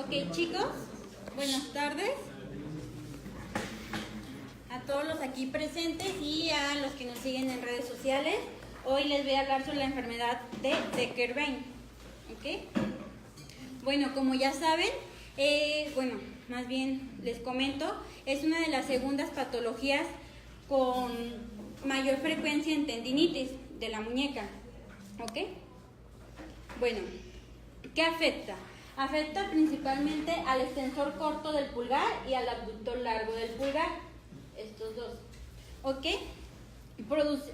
Ok, chicos, buenas tardes a todos los aquí presentes y a los que nos siguen en redes sociales. Hoy les voy a hablar sobre la enfermedad de Decker-Wein. ¿Ok? Bueno, como ya saben, más bien les comento, es una de las segundas patologías con mayor frecuencia en tendinitis de la muñeca. ¿Ok? Bueno, ¿qué afecta? Afecta principalmente al extensor corto del pulgar y al abductor largo del pulgar, estos dos. ¿Ok? Produce...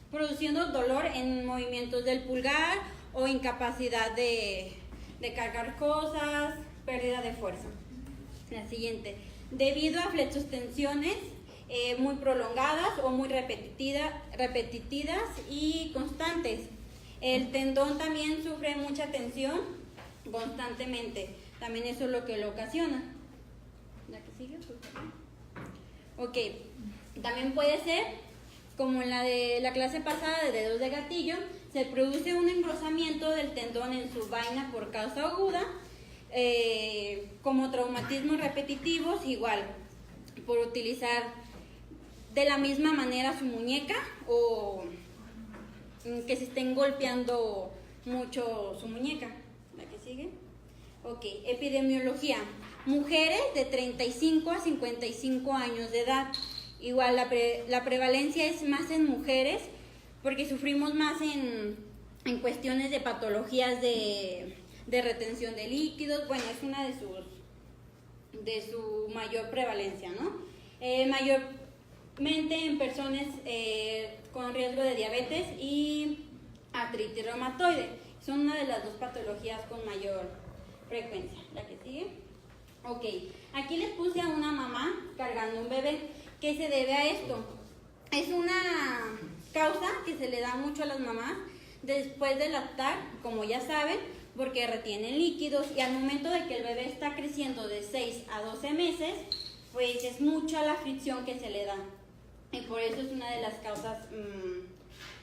produciendo dolor en movimientos del pulgar o incapacidad de cargar cosas, pérdida de fuerza. La siguiente, debido a flexostensiones muy prolongadas o muy repetidas y constantes. El tendón también sufre mucha tensión constantemente. También eso es lo que lo ocasiona. ¿La que sigue? Ok. También puede ser, como en la de la clase pasada de dedos de gatillo, se produce un engrosamiento del tendón en su vaina por causa aguda, como traumatismos repetitivos, igual, por utilizar de la misma manera su muñeca o que se estén golpeando mucho su muñeca. ¿La que sigue? Ok, epidemiología. Mujeres de 35 a 55 años de edad. Igual la prevalencia es más en mujeres porque sufrimos más en cuestiones de patologías de retención de líquidos. Bueno, es una de su mayor prevalencia, ¿no? Mayormente en personas con riesgo de diabetes y artritis reumatoide. Son una de las dos patologías con mayor frecuencia. ¿La que sigue? Ok, aquí les puse a una mamá cargando un bebé. ¿Qué se debe a esto? Es una causa que se le da mucho a las mamás después de lactar, como ya saben, porque retienen líquidos y al momento de que el bebé está creciendo de 6 a 12 meses, pues es mucha la fricción que se le da. Y por eso es una de las causas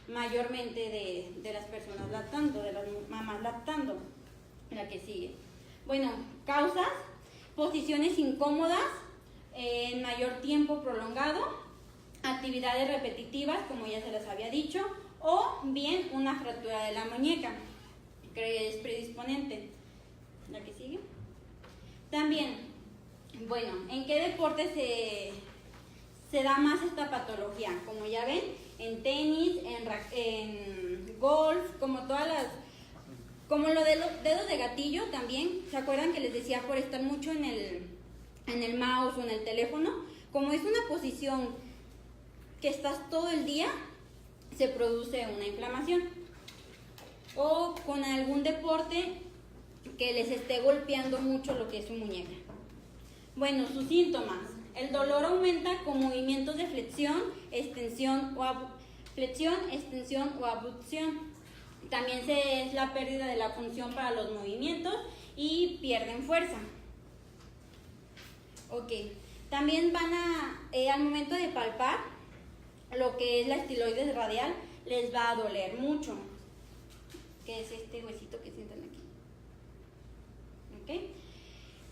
mayormente de las personas lactando, de las mamás lactando. La que sigue. Bueno, causas, posiciones incómodas, en mayor tiempo prolongado, actividades repetitivas, como ya se les había dicho, o bien una fractura de la muñeca, que es predisponente. La que sigue. También, bueno, ¿en qué deporte se da más esta patología? Como ya ven, en tenis, en golf, como lo de los dedos de gatillo también. ¿Se acuerdan que les decía por estar mucho en el mouse o en el teléfono? Como es una posición que estás todo el día, se produce una inflamación. O con algún deporte que les esté golpeando mucho lo que es su muñeca. Bueno, sus síntomas. El dolor aumenta con movimientos de flexión, extensión o abducción. También es la pérdida de la función para los movimientos y pierden fuerza. Ok. También van al momento de palpar, lo que es la estiloides radial, les va a doler mucho. Que es este huesito que sientan aquí. Ok.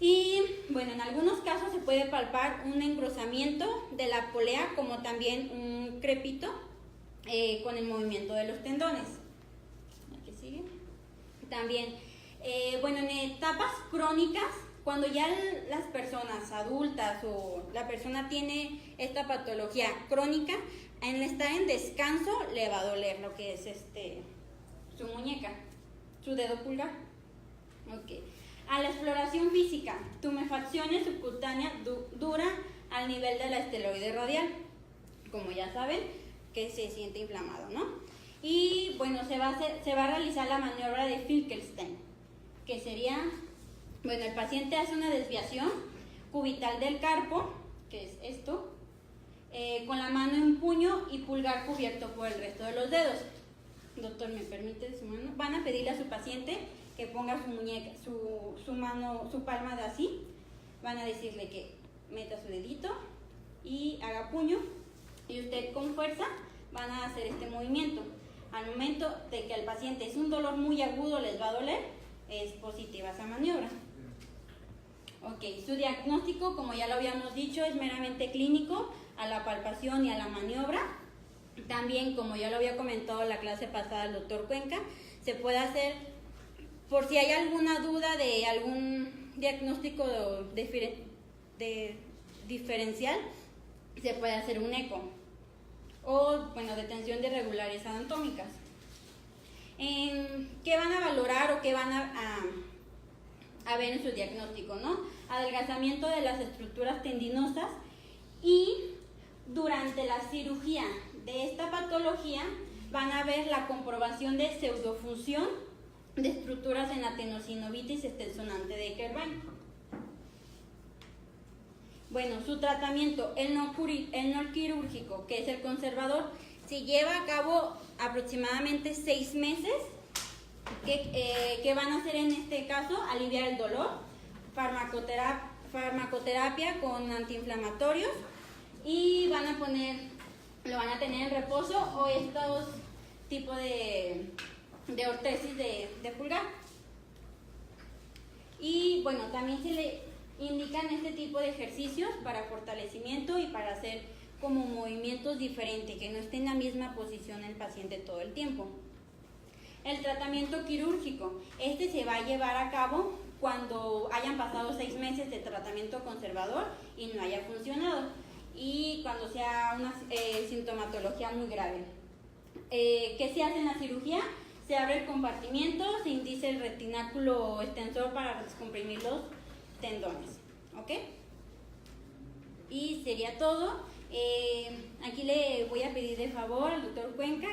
Y bueno, en algunos casos se puede palpar un engrosamiento de la polea, como también un crepito con el movimiento de los tendones. ¿La que sigue? También, en etapas crónicas, cuando ya las personas adultas o la persona tiene esta patología crónica, en estar en descanso le va a doler lo que es su muñeca, su dedo pulgar. Ok. A la exploración física, tumefacciones subcutáneas dura al nivel de la esteroide radial, como ya saben, que se siente inflamado, ¿no? Y bueno, se va a realizar la maniobra de Finkelstein, que sería, el paciente hace una desviación cubital del carpo, que es esto, con la mano en puño y pulgar cubierto por el resto de los dedos. Doctor, ¿me permite su mano? Van a pedirle a su paciente que ponga su muñeca, su mano, su palma de así. Van a decirle que meta su dedito y haga puño. Y usted con fuerza van a hacer este movimiento. al momento de que el paciente es un dolor muy agudo, les va a doler, es positiva esa maniobra. Ok, su diagnóstico, como ya lo habíamos dicho, es meramente clínico, a la palpación y a la maniobra. También, como ya lo había comentado en la clase pasada el doctor Cuenca, se puede hacer, por si hay alguna duda de algún diagnóstico diferencial, se puede hacer un eco o, bueno, detención de irregularidades anatómicas. ¿Qué van a valorar o qué van a ver en su diagnóstico, ¿no? Adelgazamiento de las estructuras tendinosas, y durante la cirugía de esta patología van a ver la comprobación de pseudofunción de estructuras en la tenosinovitis extensonante de Eckerbein. Bueno, su tratamiento, el no quirúrgico, que es el conservador, se lleva a cabo aproximadamente 6 meses. ¿Qué van a hacer en este caso? Aliviar el dolor, farmacoterapia con antiinflamatorios, y lo van a tener en reposo o estos tipos de ortesis de pulgar. Y bueno, también se le indican este tipo de ejercicios para fortalecimiento y para hacer como movimientos diferentes, que no esté en la misma posición el paciente todo el tiempo. El tratamiento quirúrgico, este se va a llevar a cabo cuando hayan pasado 6 meses de tratamiento conservador y no haya funcionado, y cuando sea una sintomatología muy grave. ¿Qué se hace en la cirugía? Se abre el compartimiento, se indica el retináculo extensor para descomprimir los tendones, ¿ok? Y sería todo. Aquí le voy a pedir de favor al doctor Cuenca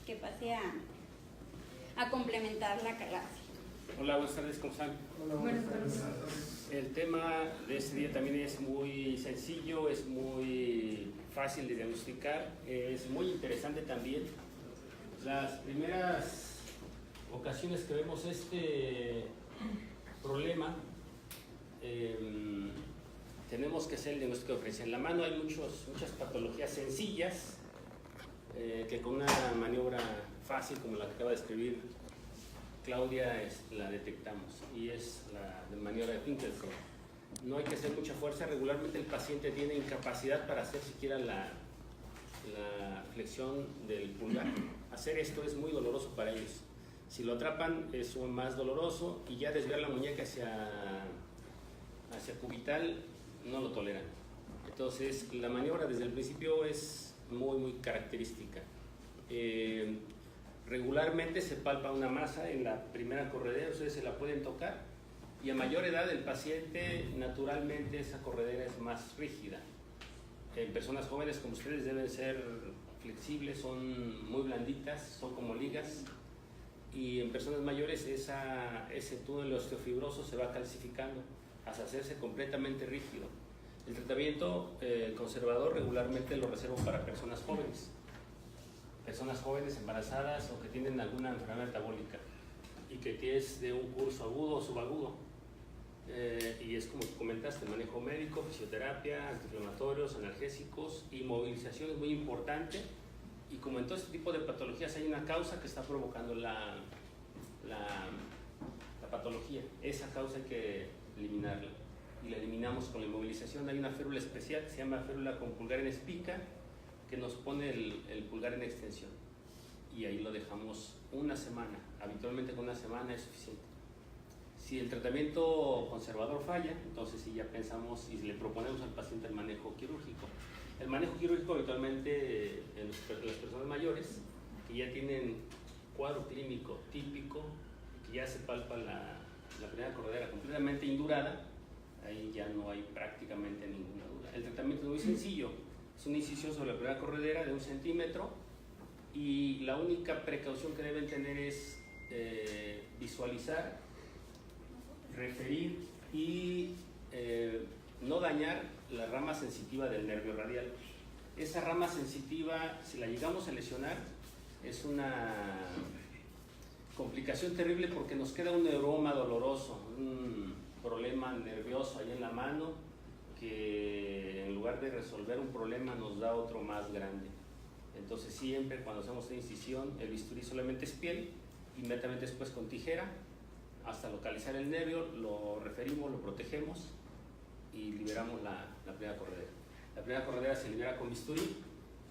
que pase a complementar la clase. Hola, buenas tardes, ¿cómo están? Hola, buenas tardes. El tema de este día también es muy sencillo, es muy fácil de diagnosticar, es muy interesante también. Las primeras ocasiones que vemos este problema, tenemos que hacer el diagnóstico diferencial. En la mano hay muchas patologías sencillas que con una maniobra fácil como la que acaba de escribir Claudia la detectamos, y es la de maniobra de Finkelstein. No hay que hacer mucha fuerza, regularmente el paciente tiene incapacidad para hacer siquiera la flexión del pulgar. Hacer esto es muy doloroso para ellos. Si lo atrapan es más doloroso, y ya desviar la muñeca hacia cubital no lo toleran. Entonces la maniobra desde el principio es muy característica. Regularmente se palpa una masa en la primera corredera, ustedes se la pueden tocar, y a mayor edad el paciente naturalmente esa corredera es más rígida. En personas jóvenes como ustedes deben ser flexibles, son muy blanditas, son como ligas, y en personas mayores ese túnel osteofibroso se va calcificando hasta hacerse completamente rígido. El tratamiento conservador regularmente lo reservo para personas jóvenes embarazadas o que tienen alguna enfermedad metabólica y que es de un curso agudo o subagudo. Y es como comentaste, manejo médico, fisioterapia, antiinflamatorios, analgésicos y movilización es muy importante. Y como en todo este tipo de patologías hay una causa que está provocando la patología, esa causa hay que eliminarla, y la eliminamos con la inmovilización. Hay una férula especial que se llama férula con pulgar en espica, que nos pone el pulgar en extensión, y ahí lo dejamos una semana. Habitualmente con una semana es suficiente. Si el tratamiento conservador falla, entonces sí ya pensamos y le proponemos al paciente el manejo quirúrgico. El manejo quirúrgico habitualmente en las personas mayores que ya tienen cuadro clínico típico, que ya se palpa la primera corredera completamente indurada, ahí ya no hay prácticamente ninguna duda. El tratamiento es muy sencillo. Es una incisión sobre la primera corredera de 1 centímetro, y la única precaución que deben tener es visualizar, referir y no dañar la rama sensitiva del nervio radial. Esa rama sensitiva, si la llegamos a lesionar, es una complicación terrible porque nos queda un neuroma doloroso, un problema nervioso ahí en la mano, que en lugar de resolver un problema nos da otro más grande. Entonces siempre cuando hacemos una incisión, el bisturí solamente es piel, inmediatamente después con tijera, hasta localizar el nervio, lo referimos, lo protegemos y liberamos la primera corredera. La primera corredera se libera con bisturí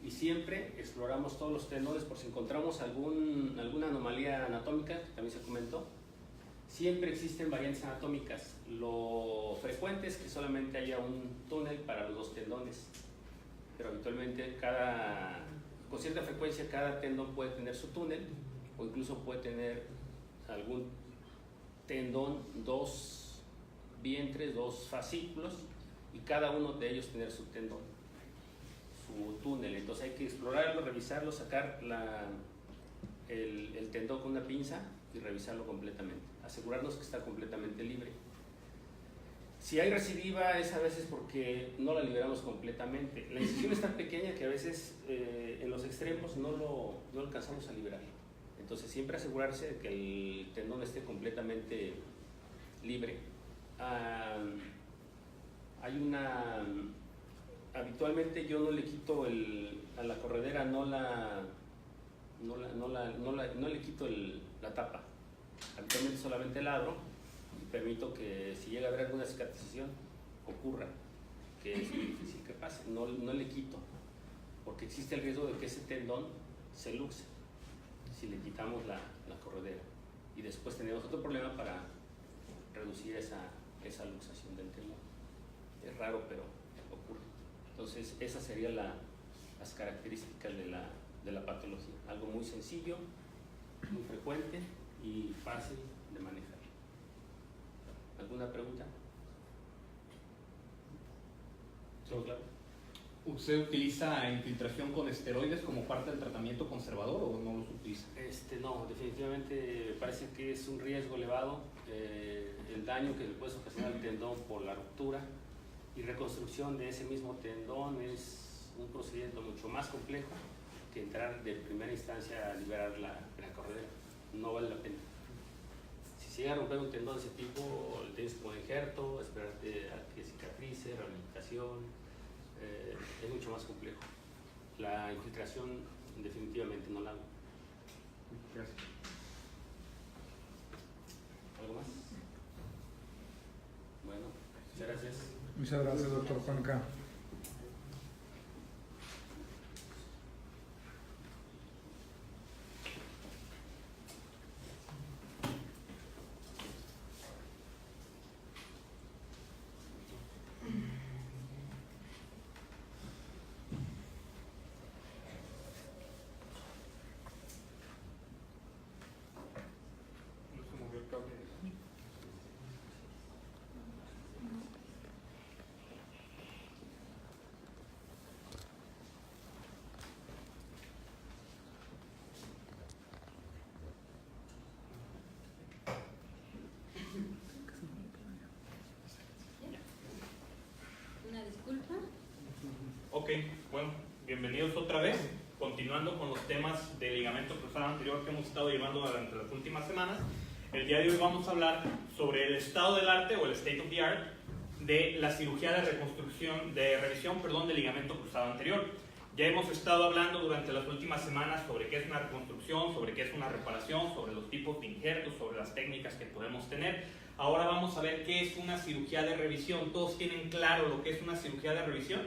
y siempre exploramos todos los tendones por si encontramos alguna anomalía anatómica, que también se comentó. Siempre existen variantes anatómicas. Lo frecuente es que solamente haya un túnel para los dos tendones, pero habitualmente con cierta frecuencia cada tendón puede tener su túnel o incluso puede tener algún tendón, dos vientres, dos fascículos y cada uno de ellos tener su tendón, su túnel. Entonces hay que explorarlo, revisarlo, sacar el tendón con una pinza y revisarlo completamente, asegurarnos que está completamente libre. Si hay recidiva es a veces porque no la liberamos completamente. La incisión es tan pequeña que a veces en los extremos no lo alcanzamos a liberar. Entonces siempre asegurarse de que el tendón esté completamente libre. Habitualmente yo no le quito a la corredera, no le quito la tapa. Habitualmente solamente la abro y permito que si llega a haber alguna cicatrización ocurra, que es muy difícil que pase. No le quito, porque existe el riesgo de que ese tendón se luxe si le quitamos la corredera. Y después tenemos otro problema para reducir esa luxación del tendón. Es raro, pero ocurre. Entonces, esas serían las características de la patología. Algo muy sencillo, muy frecuente y fácil de manejar. ¿Alguna pregunta? ¿Todo claro? ¿Usted utiliza infiltración con esteroides como parte del tratamiento conservador o no los utiliza? No, definitivamente me parece que es un riesgo elevado el daño que le puede ocasionar al tendón por la ruptura y reconstrucción de ese mismo tendón es un procedimiento mucho más complejo que entrar de primera instancia a liberar la corredera. No vale la pena. Si se llega a romper un tendón de ese tipo, le tienes que poner injerto, esperarte a que cicatrice, rehabilitación. Es mucho más complejo. La infiltración definitivamente no la hago. Gracias. ¿Algo más? Bueno, muchas gracias. Muchas gracias, doctor Juanca. Una disculpa. Ok, bueno, bienvenidos otra vez. Continuando con los temas de ligamento cruzado anterior que hemos estado llevando durante las últimas semanas, el día de hoy vamos a hablar sobre el estado del arte o el state of the art de la cirugía de revisión del ligamento cruzado anterior. Ya hemos estado hablando durante las últimas semanas sobre qué es una reconstrucción, sobre qué es una reparación, sobre los tipos de injertos, sobre las técnicas que podemos tener. Ahora vamos a ver qué es una cirugía de revisión. ¿Todos tienen claro lo que es una cirugía de revisión?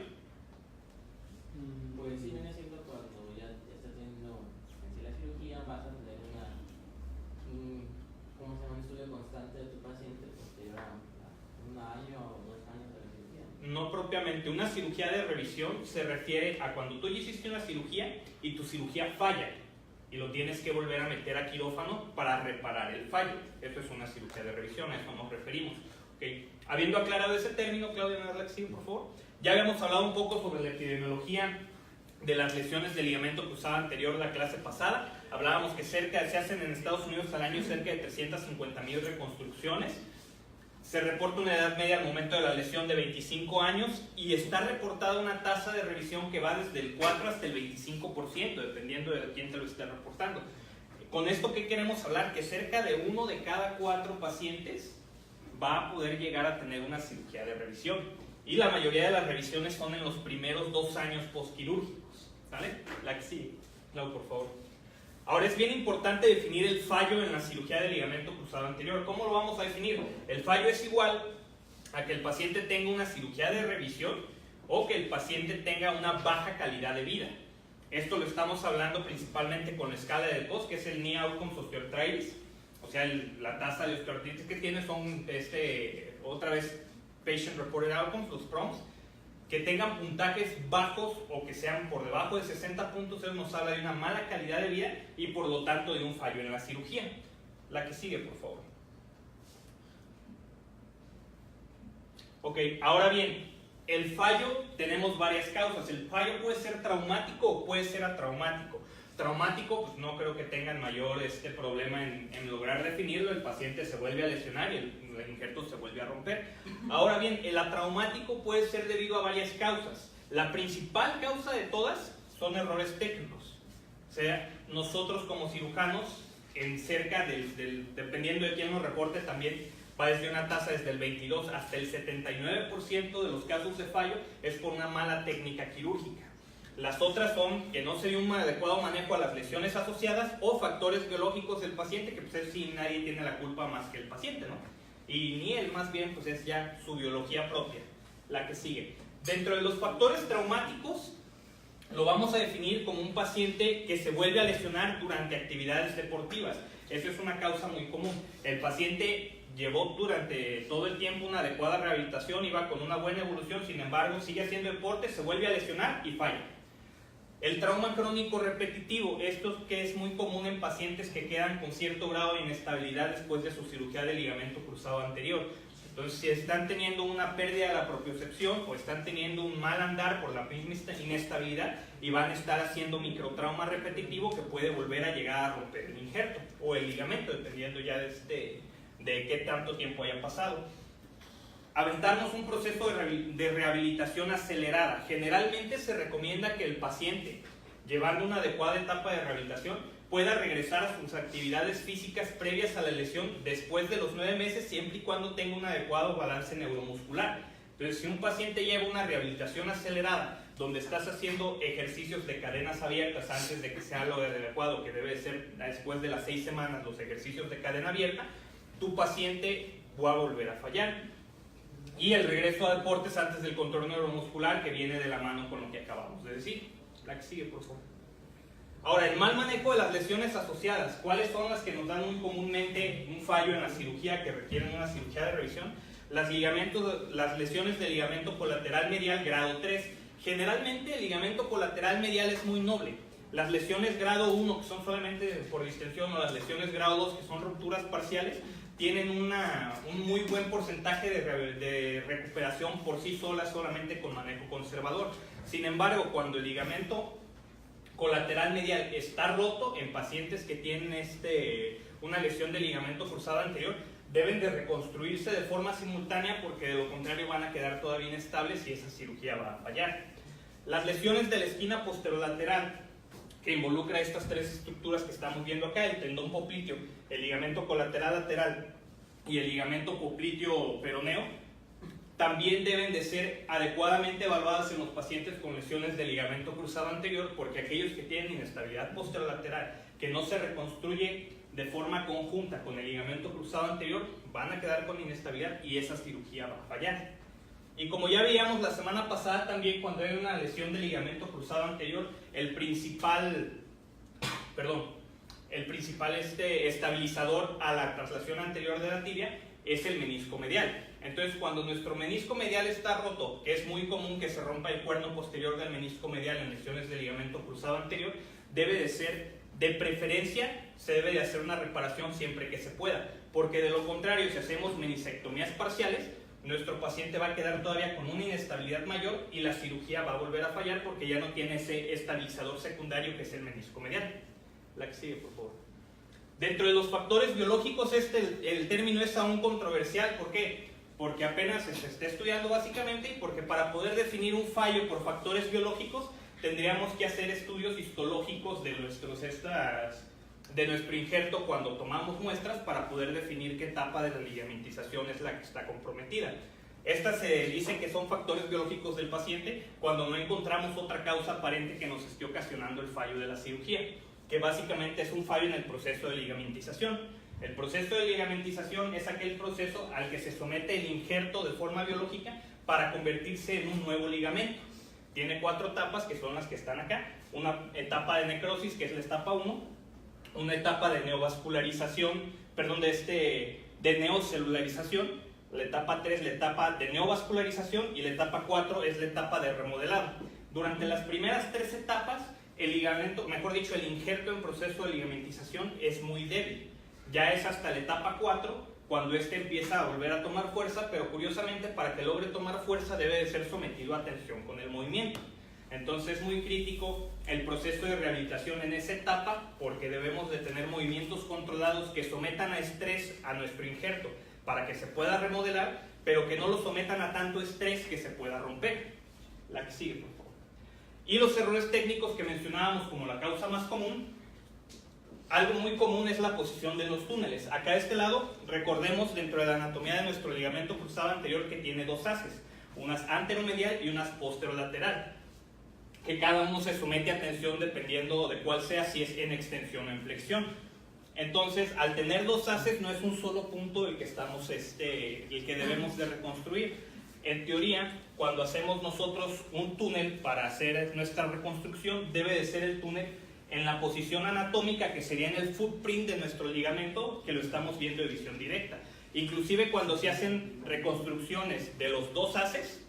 Pues sí, viene siendo cuando ya estás haciendo en sí la cirugía, vas a tener un estudio constante de tu paciente, pues te lleva un año o 2 años de la cirugía. No propiamente. Una cirugía de revisión se refiere a cuando tú ya hiciste una cirugía y tu cirugía falla y lo tienes que volver a meter a quirófano para reparar el fallo. Eso es una cirugía de revisión, a eso nos referimos. ¿Okay? Habiendo aclarado ese término, Claudia, ¿me das la acción, por favor? Ya habíamos hablado un poco sobre la epidemiología de las lesiones del ligamento cruzado anterior la clase pasada. Hablábamos que se hacen en Estados Unidos al año cerca de 350,000 reconstrucciones. Se reporta una edad media al momento de la lesión de 25 años y está reportada una tasa de revisión que va desde el 4 hasta el 25%, dependiendo de quién te lo esté reportando. Con esto, ¿qué queremos hablar? Que cerca de 1 de cada 4 pacientes va a poder llegar a tener una cirugía de revisión. Y la mayoría de las revisiones son en los primeros 2 años postquirúrgicos. ¿Vale? La que sigue. Clau, por favor. Ahora es bien importante definir el fallo en la cirugía de ligamento cruzado anterior. ¿Cómo lo vamos a definir? El fallo es igual a que el paciente tenga una cirugía de revisión o que el paciente tenga una baja calidad de vida. Esto lo estamos hablando principalmente con la escala de COS, que es el Knee Outcomes Osteoarthritis. O sea, la tasa de osteoartritis que tiene son, otra vez, Patient Reported Outcomes, los PROMs, que tengan puntajes bajos o que sean por debajo de 60 puntos. Eso nos habla de una mala calidad de vida y por lo tanto de un fallo en la cirugía. La que sigue, por favor. Ok, ahora bien, el fallo tenemos varias causas. El fallo puede ser traumático o puede ser atraumático. Traumático, pues no creo que tengan mayor problema en lograr definirlo. El paciente se vuelve a lesionar y el injerto se vuelve a romper. Ahora bien, el atraumático puede ser debido a varias causas. La principal causa de todas son errores técnicos. O sea, nosotros como cirujanos, dependiendo de quién nos reporte, también va desde una tasa desde el 22 hasta el 79% de los casos de fallo es por una mala técnica quirúrgica. Las otras son que no se dio un adecuado manejo a las lesiones asociadas o factores biológicos del paciente, que pues es sí, nadie tiene la culpa más que el paciente, ¿no? Y ni él, más bien, pues es ya su biología propia. La que sigue. Dentro de los factores traumáticos, lo vamos a definir como un paciente que se vuelve a lesionar durante actividades deportivas. Eso es una causa muy común. El paciente llevó durante todo el tiempo una adecuada rehabilitación, iba con una buena evolución, sin embargo sigue haciendo deporte, se vuelve a lesionar y falla. El trauma crónico repetitivo, esto que es muy común en pacientes que quedan con cierto grado de inestabilidad después de su cirugía de ligamento cruzado anterior. Entonces, si están teniendo una pérdida de la propiocepción o están teniendo un mal andar por la misma inestabilidad y van a estar haciendo microtrauma repetitivo que puede volver a llegar a romper el injerto o el ligamento, dependiendo ya de qué tanto tiempo haya pasado. Aventarnos un proceso de rehabilitación acelerada. Generalmente se recomienda que el paciente, llevando una adecuada etapa de rehabilitación, pueda regresar a sus actividades físicas previas a la lesión después de los 9 meses, siempre y cuando tenga un adecuado balance neuromuscular. Entonces, si un paciente lleva una rehabilitación acelerada, donde estás haciendo ejercicios de cadenas abiertas antes de que sea lo adecuado, que debe ser después de las 6 semanas los ejercicios de cadena abierta, tu paciente va a volver a fallar. Y el regreso a deportes antes del control neuromuscular, que viene de la mano con lo que acabamos de decir. La que sigue, por favor. Ahora, el mal manejo de las lesiones asociadas. ¿Cuáles son las que nos dan muy comúnmente un fallo en la cirugía, que requieren una cirugía de revisión? Las lesiones de ligamento colateral medial grado 3. Generalmente el ligamento colateral medial es muy noble. Las lesiones grado 1, que son solamente por distensión, o las lesiones grado 2, que son rupturas parciales, tienen un muy buen porcentaje de recuperación por sí solas, solamente con manejo conservador. Sin embargo, cuando el ligamento colateral medial está roto, en pacientes que tienen una lesión de ligamento cruzado anterior, deben de reconstruirse de forma simultánea, porque de lo contrario van a quedar todavía inestables y esa cirugía va a fallar. Las lesiones de la esquina posterolateral, que involucra estas 3 estructuras que estamos viendo acá, el tendón popliteo, el ligamento colateral lateral y el ligamento popliteo peroneo, también deben de ser adecuadamente evaluadas en los pacientes con lesiones de ligamento cruzado anterior, porque aquellos que tienen inestabilidad posterolateral que no se reconstruye de forma conjunta con el ligamento cruzado anterior, van a quedar con inestabilidad y esa cirugía va a fallar. Y como ya veíamos la semana pasada también, cuando hay una lesión de ligamento cruzado anterior, el principal estabilizador a la traslación anterior de la tibia es el menisco medial. Entonces, cuando nuestro menisco medial está roto, que es muy común que se rompa el cuerno posterior del menisco medial en lesiones de ligamento cruzado anterior, debe de ser, de preferencia, se debe de hacer una reparación siempre que se pueda, porque de lo contrario, si hacemos menisectomías parciales, nuestro paciente va a quedar todavía con una inestabilidad mayor y la cirugía va a volver a fallar porque ya no tiene ese estabilizador secundario que es el menisco medial. La que sigue, por favor. Dentro de los factores biológicos, el término es aún controversial. ¿Por qué? Porque apenas se está estudiando básicamente, y porque para poder definir un fallo por factores biológicos tendríamos que hacer estudios histológicos de nuestro injerto cuando tomamos muestras, para poder definir qué etapa de la ligamentización es la que está comprometida. Estas se dice que son factores biológicos del paciente cuando no encontramos otra causa aparente que nos esté ocasionando el fallo de la cirugía, que básicamente es un fallo en el proceso de ligamentización. El proceso de ligamentización es aquel proceso al que se somete el injerto de forma biológica para convertirse en un nuevo ligamento. Tiene 4 etapas, que son las que están acá. Una etapa de necrosis, que es la etapa 1, una etapa de neovascularización, perdón, de neocelularización, la etapa 3, la etapa de neovascularización, y la etapa 4 es la etapa de remodelado. Durante las primeras 3 etapas, el ligamento, mejor dicho, el injerto en proceso de ligamentización es muy débil. Ya es hasta la etapa 4 cuando este empieza a volver a tomar fuerza, pero curiosamente para que logre tomar fuerza debe de ser sometido a tensión con el movimiento. Entonces es muy crítico el proceso de rehabilitación en esa etapa, porque debemos de tener movimientos controlados que sometan a estrés a nuestro injerto para que se pueda remodelar, pero que no lo sometan a tanto estrés que se pueda romper. La que sigue, por favor. Y los errores técnicos que mencionábamos como la causa más común. Algo muy común es la posición de los túneles. Acá de este lado, recordemos dentro de la anatomía de nuestro ligamento cruzado anterior que tiene 2 haces, unas anteromedial y unas posterolateral, que cada uno se somete a tensión dependiendo de cuál sea, si es en extensión o en flexión. Entonces, al tener 2 haces, no es un solo punto el que estamos, el que debemos de reconstruir. En teoría, cuando hacemos nosotros un túnel para hacer nuestra reconstrucción, debe de ser el túnel en la posición anatómica que sería en el footprint de nuestro ligamento, que lo estamos viendo de visión directa. Inclusive cuando se hacen reconstrucciones de los 2 haces,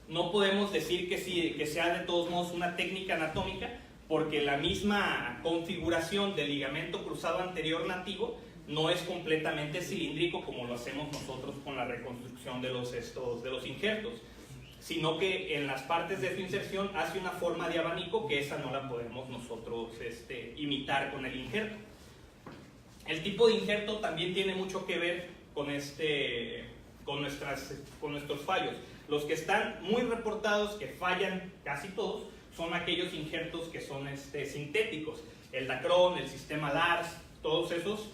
no podemos decir que sea de todos modos una técnica anatómica, porque la misma configuración del ligamento cruzado anterior nativo no es completamente cilíndrico como lo hacemos nosotros con la reconstrucción de los injertos, sino que en las partes de su inserción hace una forma de abanico que esa no la podemos nosotros imitar con el injerto. El tipo de injerto también tiene mucho que ver con nuestros fallos. Los que están muy reportados, que fallan casi todos, son aquellos injertos que son sintéticos. El Dacron, el sistema Lars, todos esos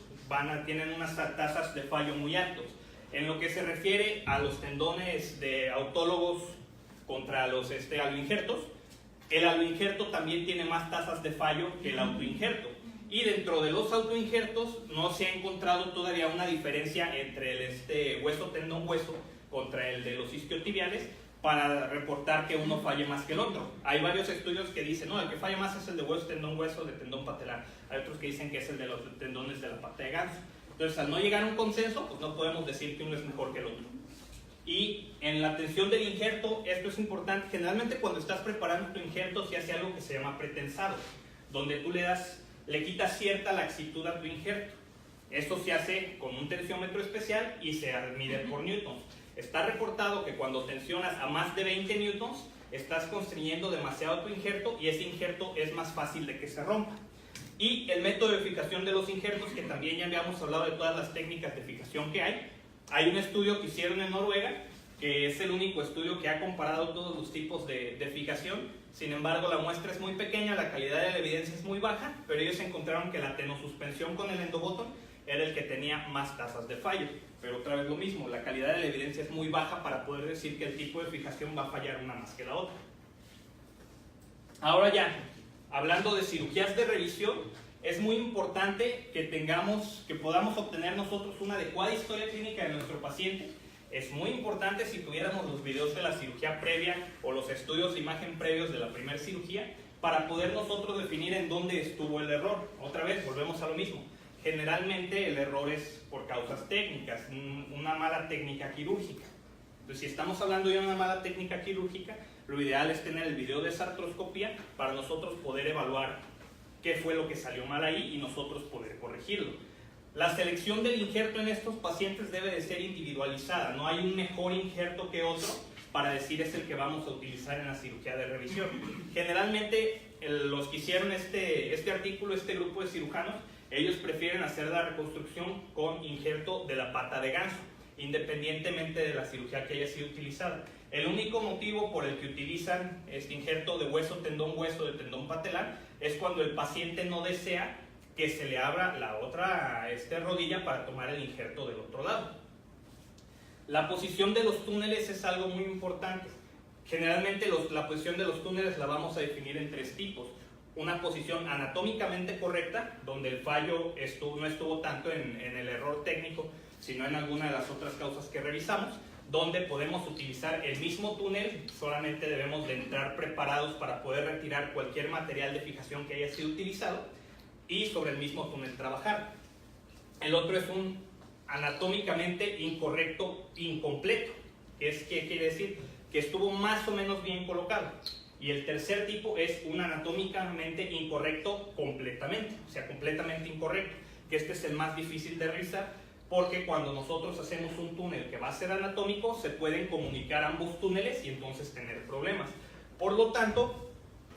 tienen unas tasas de fallo muy altos. En lo que se refiere a los tendones de autólogos contra los aloinjertos, el aloinjerto también tiene más tasas de fallo que el autoinjerto. Y dentro de los autoinjertos no se ha encontrado todavía una diferencia entre el hueso tendón hueso contra el de los isquiotibiales para reportar que uno falle más que el otro. Hay varios estudios que dicen, no, el que falla más es el de hueso tendón hueso, de tendón patelar. Hay otros que dicen que es el de los tendones de la pata de ganso. Entonces, al no llegar a un consenso, pues no podemos decir que uno es mejor que el otro. Y en la tensión del injerto, esto es importante. Generalmente cuando estás preparando tu injerto se hace algo que se llama pretensado, donde tú le quitas cierta laxitud a tu injerto. Esto se hace con un tensiómetro especial y se mide por newtons. Está reportado que cuando tensionas a más de 20 newtons, estás constriñendo demasiado tu injerto y ese injerto es más fácil de que se rompa. Y el método de fijación de los injertos, que también ya habíamos hablado de todas las técnicas de fijación que hay. Hay un estudio que hicieron en Noruega, que es el único estudio que ha comparado todos los tipos de fijación. Sin embargo, la muestra es muy pequeña, la calidad de la evidencia es muy baja, pero ellos encontraron que la tenosuspensión con el endobottom era el que tenía más tasas de fallo. Pero otra vez lo mismo, la calidad de la evidencia es muy baja para poder decir que el tipo de fijación va a fallar una más que la otra. Ahora ya, hablando de cirugías de revisión, es muy importante que podamos obtener nosotros una adecuada historia clínica de nuestro paciente. Es muy importante si tuviéramos los videos de la cirugía previa o los estudios de imagen previos de la primera cirugía para poder nosotros definir en dónde estuvo el error. Otra vez, volvemos a lo mismo. Generalmente el error es por causas técnicas, una mala técnica quirúrgica. Entonces, si estamos hablando de una mala técnica quirúrgica, lo ideal es tener el video de esa artroscopía para nosotros poder evaluar qué fue lo que salió mal ahí y nosotros poder corregirlo. La selección del injerto en estos pacientes debe de ser individualizada. No hay un mejor injerto que otro para decir es el que vamos a utilizar en la cirugía de revisión. Generalmente los que hicieron este artículo, este grupo de cirujanos, ellos prefieren hacer la reconstrucción con injerto de la pata de ganso, independientemente de la cirugía que haya sido utilizada. El único motivo por el que utilizan este injerto de hueso, tendón hueso, de tendón patelar, es cuando el paciente no desea que se le abra la otra rodilla para tomar el injerto del otro lado. La posición de los túneles es algo muy importante. Generalmente la posición de los túneles la vamos a definir en 3 tipos. Una posición anatómicamente correcta, donde el fallo no estuvo tanto en el error técnico, sino en alguna de las otras causas que revisamos, donde podemos utilizar el mismo túnel, solamente debemos de entrar preparados para poder retirar cualquier material de fijación que haya sido utilizado y sobre el mismo túnel trabajar. El otro es un anatómicamente incorrecto, incompleto. ¿Qué quiere decir? Que estuvo más o menos bien colocado. Y el tercer tipo es un anatómicamente incorrecto completamente, o sea, completamente incorrecto, que este es el más difícil de realizar, porque cuando nosotros hacemos un túnel que va a ser anatómico, se pueden comunicar ambos túneles y entonces tener problemas. Por lo tanto,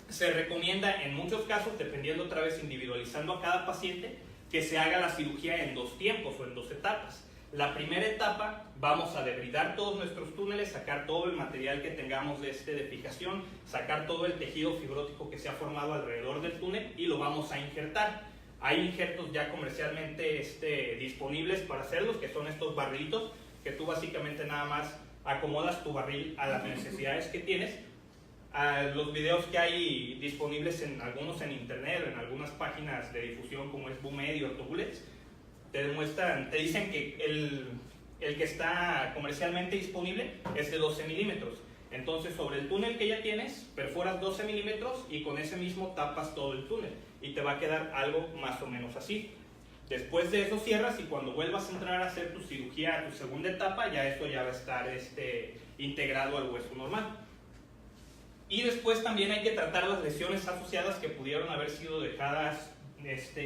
se recomienda en muchos casos, dependiendo otra vez, individualizando a cada paciente, que se haga la cirugía en 2 tiempos o en 2 etapas. La primera etapa vamos a debridar todos nuestros túneles, sacar todo el material que tengamos de fijación, sacar todo el tejido fibrótico que se ha formado alrededor del túnel y lo vamos a injertar. Hay injertos ya comercialmente disponibles para hacerlos, que son estos barrilitos, que tú básicamente nada más acomodas tu barril a las necesidades que tienes. Los videos que hay disponibles algunos en internet, en algunas páginas de difusión como es Boomed o Ortobullets, te dicen que el que está comercialmente disponible es de 12 milímetros. Entonces sobre el túnel que ya tienes, perforas 12 milímetros y con ese mismo tapas todo el túnel y te va a quedar algo más o menos así. Después de eso cierras y cuando vuelvas a entrar a hacer tu cirugía, tu segunda etapa, ya esto ya va a estar integrado al hueso normal. Y después también hay que tratar las lesiones asociadas que pudieron haber sido dejadas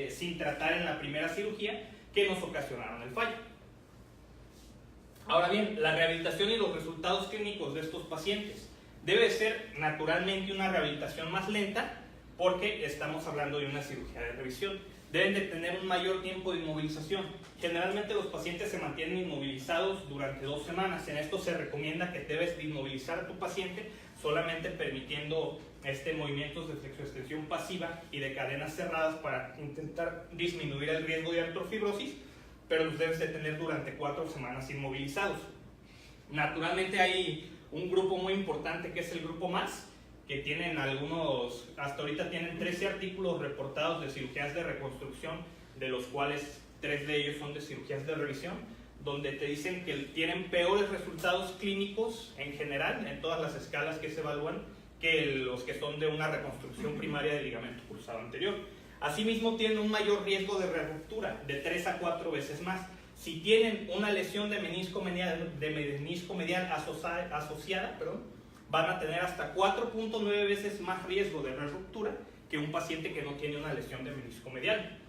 sin tratar en la primera cirugía, que nos ocasionaron el fallo. Ahora bien, la rehabilitación y los resultados clínicos de estos pacientes debe ser naturalmente una rehabilitación más lenta porque estamos hablando de una cirugía de revisión. Deben de tener un mayor tiempo de inmovilización. Generalmente los pacientes se mantienen inmovilizados durante 2 semanas. En esto se recomienda que debes de inmovilizar a tu paciente solamente permitiendo movimientos de flexoextensión pasiva y de cadenas cerradas para intentar disminuir el riesgo de artrofibrosis, pero los debes de tener durante 4 semanas inmovilizados. Naturalmente hay un grupo muy importante que es el grupo MARS, que tienen hasta ahorita tienen 13 artículos reportados de cirugías de reconstrucción, de los cuales 3 de ellos son de cirugías de revisión, donde te dicen que tienen peores resultados clínicos en general, en todas las escalas que se evalúan, que los que son de una reconstrucción primaria del ligamento cruzado anterior. Asimismo, tienen un mayor riesgo de ruptura, de 3 a 4 veces más. Si tienen una lesión de menisco medial asociada, van a tener hasta 4.9 veces más riesgo de ruptura que un paciente que no tiene una lesión de menisco medial.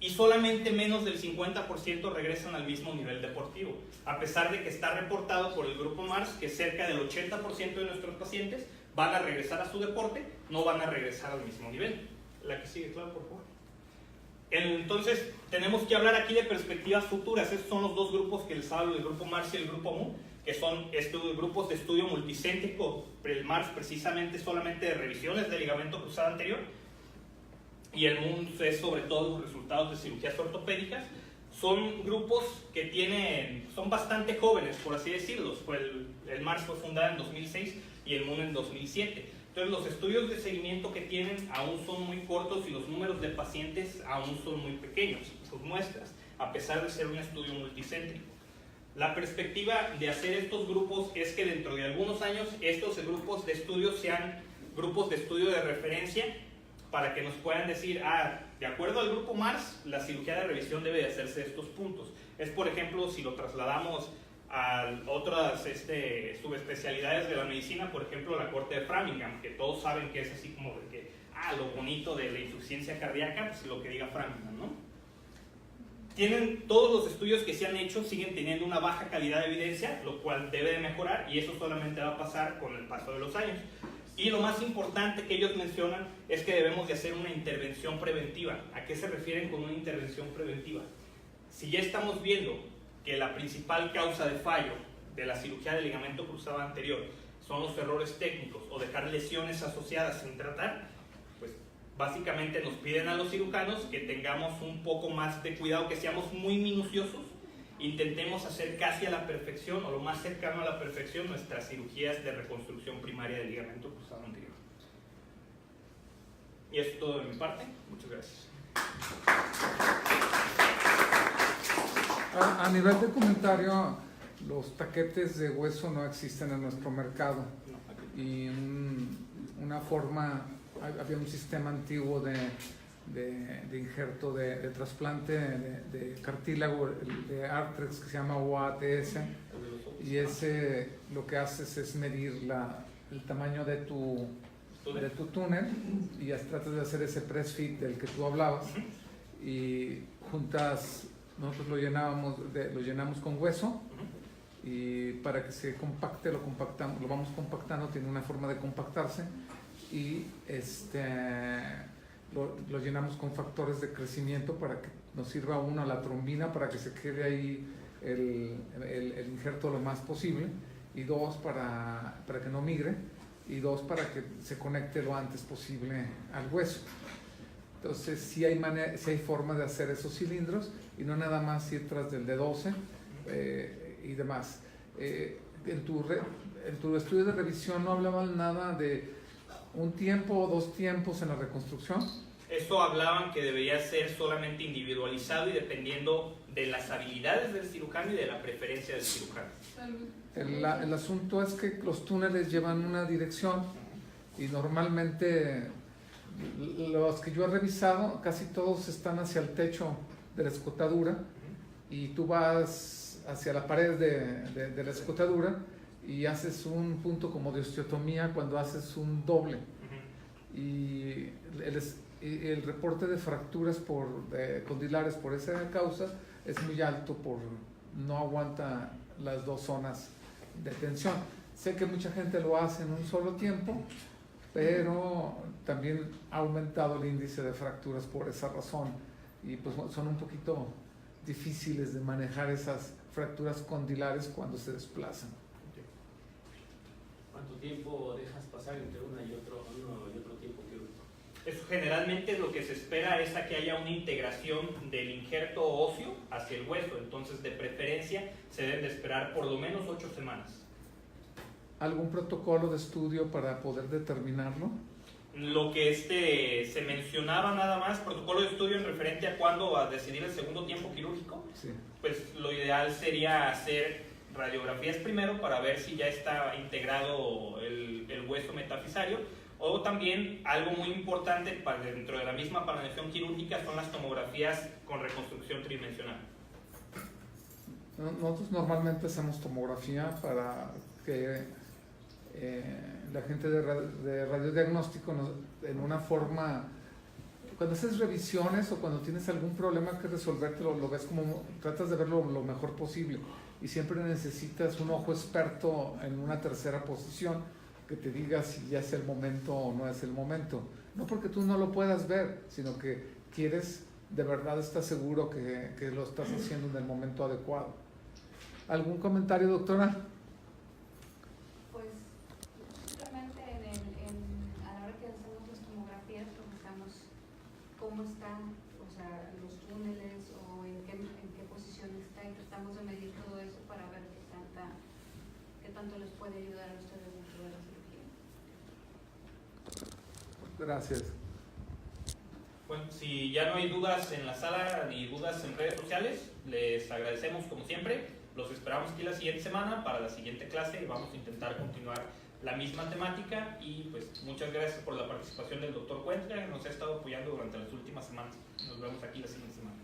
Y solamente menos del 50% regresan al mismo nivel deportivo, a pesar de que está reportado por el grupo MARS que cerca del 80% de nuestros pacientes van a regresar a su deporte, no van a regresar al mismo nivel. La que sigue, claro, por favor. Entonces, tenemos que hablar aquí de perspectivas futuras. Estos son los 2 grupos que les hablo, el grupo MARS y el grupo MU, que son grupos de estudio multicéntrico. El MARS precisamente solamente de revisiones de ligamento cruzado anterior, y el MU es sobre todo los resultados de cirugías ortopédicas. Son grupos que son bastante jóvenes, por así decirlo. El MARS fue fundado en 2006 y el MU en 2007. Entonces los estudios de seguimiento que tienen aún son muy cortos y los números de pacientes aún son muy pequeños, sus muestras, a pesar de ser un estudio multicéntrico. La perspectiva de hacer estos grupos es que dentro de algunos años estos grupos de estudio sean grupos de estudio de referencia para que nos puedan decir, de acuerdo al grupo MARS, la cirugía de revisión debe de hacerse de estos puntos. Es, por ejemplo, si lo trasladamos a otras subespecialidades de la medicina, por ejemplo, la corte de Framingham, que todos saben que es así como de que, lo bonito de la insuficiencia cardíaca, pues lo que diga Framingham, ¿no? Todos los estudios que se han hecho siguen teniendo una baja calidad de evidencia, lo cual debe de mejorar, y eso solamente va a pasar con el paso de los años. Y lo más importante que ellos mencionan es que debemos de hacer una intervención preventiva. ¿A qué se refieren con una intervención preventiva? Si ya estamos viendo que la principal causa de fallo de la cirugía del ligamento cruzado anterior son los errores técnicos o dejar lesiones asociadas sin tratar, pues básicamente nos piden a los cirujanos que tengamos un poco más de cuidado, que seamos muy minuciosos intentemos hacer casi a la perfección o lo más cercano a la perfección nuestras cirugías de reconstrucción primaria del ligamento cruzado anterior. Y eso es todo de mi parte. Muchas gracias. A nivel de comentario, los taquetes de hueso no existen en nuestro mercado. Y una forma, había un sistema antiguo de injerto de trasplante de cartílago de Arthrex que se llama OATS, y ese lo que haces es medir el tamaño de tu túnel y ya tratas de hacer ese press fit del que tú hablabas, y juntas, nosotros lo llenamos con hueso, y para que se compacte lo vamos compactando, tiene una forma de compactarse, y lo llenamos con factores de crecimiento para que nos sirva, uno, la trombina para que se quede ahí el injerto lo más posible, y dos, para que no migre, y dos, para que se conecte lo antes posible al hueso. Entonces sí hay forma de hacer esos cilindros y no nada más ir tras del de 12 y demás. En tu estudio de revisión no hablaban nada de un tiempo o 2 tiempos en la reconstrucción. Eso hablaban que debería ser solamente individualizado y dependiendo de las habilidades del cirujano y de la preferencia del cirujano. El asunto es que los túneles llevan una dirección y normalmente los que yo he revisado casi todos están hacia el techo de la escotadura, y tú vas hacia la pared de la escotadura y haces un punto como de osteotomía cuando haces un doble, y el reporte de fracturas condilares por esa causa es muy alto, no aguanta las 2 zonas de tensión. Sé que mucha gente lo hace en un solo tiempo, pero también ha aumentado el índice de fracturas por esa razón, y pues son un poquito difíciles de manejar esas fracturas condilares cuando se desplazan. ¿Cuánto tiempo dejas pasar entre uno y otro tiempo quirúrgico? Eso generalmente lo que se espera es a que haya una integración del injerto óseo hacia el hueso, entonces de preferencia se deben de esperar por lo menos 8 semanas. ¿Algún protocolo de estudio para poder determinarlo? Lo que se mencionaba nada más, protocolo de estudio en referente a cuándo a decidir el segundo tiempo quirúrgico, Sí. pues lo ideal sería hacer radiografías primero para ver si ya está integrado el hueso metafisario, o también algo muy importante dentro de la misma planeación quirúrgica son las tomografías con reconstrucción tridimensional. Nosotros normalmente hacemos tomografía para que la gente de radiodiagnóstico en una forma, cuando haces revisiones o cuando tienes algún problema que resolver, lo ves como, tratas de verlo lo mejor posible, y siempre necesitas un ojo experto en una tercera posición que te diga si ya es el momento o no es el momento. No porque tú no lo puedas ver, sino que quieres, de verdad estás seguro que lo estás haciendo en el momento adecuado. ¿Algún comentario, doctora? Pues simplemente a la hora que hacemos las tomografías revisamos cómo están, o sea, los túneles o en qué posición está, y tratamos de medir todo eso para ver qué tanto les puede ayudar a ustedes dentro de la cirugía. Gracias. Bueno, si ya no hay dudas en la sala ni dudas en redes sociales, les agradecemos como siempre. Los esperamos aquí la siguiente semana para la siguiente clase y vamos a intentar continuar la misma temática, y pues muchas gracias por la participación del doctor Cuenca, que nos ha estado apoyando durante las últimas semanas. Nos vemos aquí la siguiente semana.